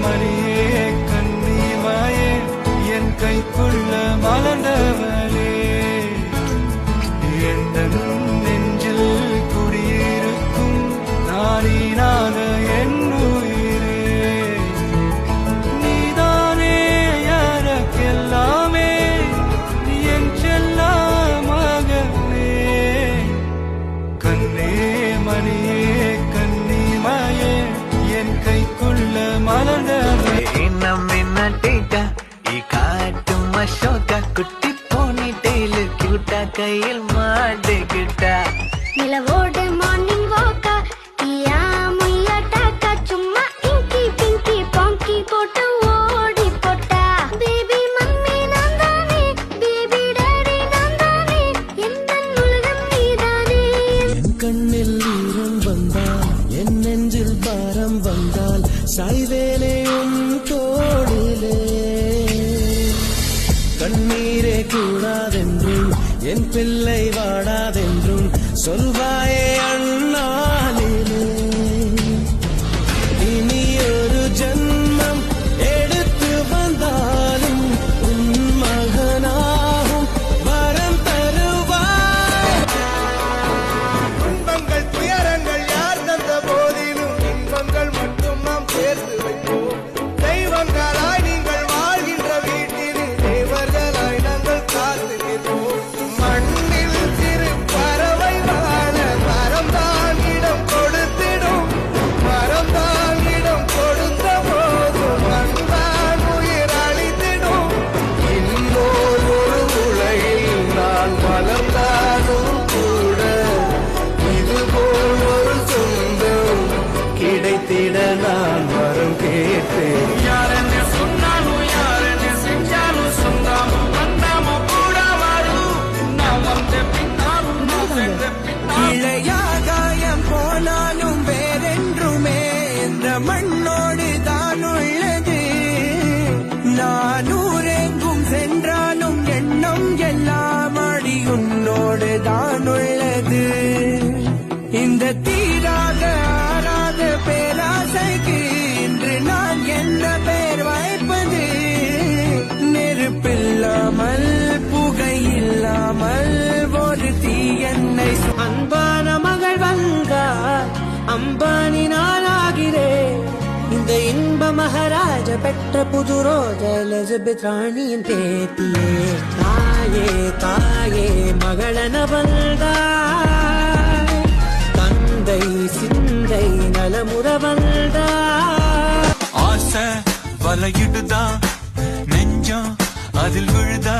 மணியே கண்ணிமாயே என் கைக்குள்ள மலர்ந்தவளே எந்த நெஞ்சில் குடியிருக்கும் நானீனாக என் உயிரே நீதானே எனக்கெல்லாமே என் செல்ல மகனே கண்ணே மணியே கண்ணிமாயே என் கைக்குள்ள மலர்ந்தவளே குட்டி போனி டெய்லு கியூட்டா கையில் மாட்டுக்கிட்டா நிலவோடு மார்னிங் வாக்கா யா முய்யா டாக்கா சும்மா இங்கி பிங்கி பாங்கி போட்டு ஓடி போட்டா பேபி மம்மி நான் தானே பேபி டாடி நான் தானே எந்த உலகம் நீதானே என் கண்ணில் ஈரம் வந்தால் என் நெஞ்சில் பாரம் வந்தால் சாய்வேனே உன் தோளிலே கண்ணீரே கூடாதென்றும் என் பிள்ளை வாடாதென்றும் சொல்வாயே அண்ணாலிலே இனி ஒரு ஜன்மம் எடுத்து வந்தாலும் உன் மகனாகும் வரம் தருவாய் துன்பங்கள் துயரங்கள் யார் தந்த போதிலும் இன்பங்கள் மட்டும் நாம் சேர்த்து வைப்போம் தெய்வங்களாய் நீங்கள் வாழ்கின்ற வீட்டில் தேவர்களாய் நாங்கள் காத்து நிற்போம் மண்ணில் சிறு பறவை வாழ மரம் தான் இடம் கொடுத்திடும் மரம் தான் இடம் கொடுத்த போது மண்தான் உயிர் அளித்திடும் இன்னொரு ஒரு உலகில் நான் வளர்ந்தாலும் கூட இதுபோல் ஒரு சொந்தம் கிடைத்திட நான் வரம் கேட்டேன் யார் என்ன சொன்னாலும் யார் என்ன செஞ்சாலும் சொந்தாமோ வந்தாமோ கூட வரும் நான் வந்த பின்னாலும் நான் சென்ற பின்னாலும் இளையாகாயம் போனாலும் வேறென்றுமே என்ற மண்ணோடு தான் உள்ளது நான் ஊரெங்கும் சென்றாலும் எண்ணம் எல்லாம் அடி உன்னோடு தான் உள்ளது இந்த தீராக ஆறாத பேராசைக்கு இன்று நான் என்ன பேர் வைப்பது நெருப்பில்லாமல் புகையில்லாமல் ஒரு தீ என்னை அன்பான மகள் வந்தா அம்பானி நானாகிறேன் இந்த இன்ப மகாராஜ பெற்ற புது ரோஜ எலிசபெத் ராணியின் பேத்தியே தாயே தாயே மகளன வந்தாய் தந்தை சிந்தை நலமுற வந்தாய் ஆசை வலையிடுதா நெஞ்சம் அதில் விழுதா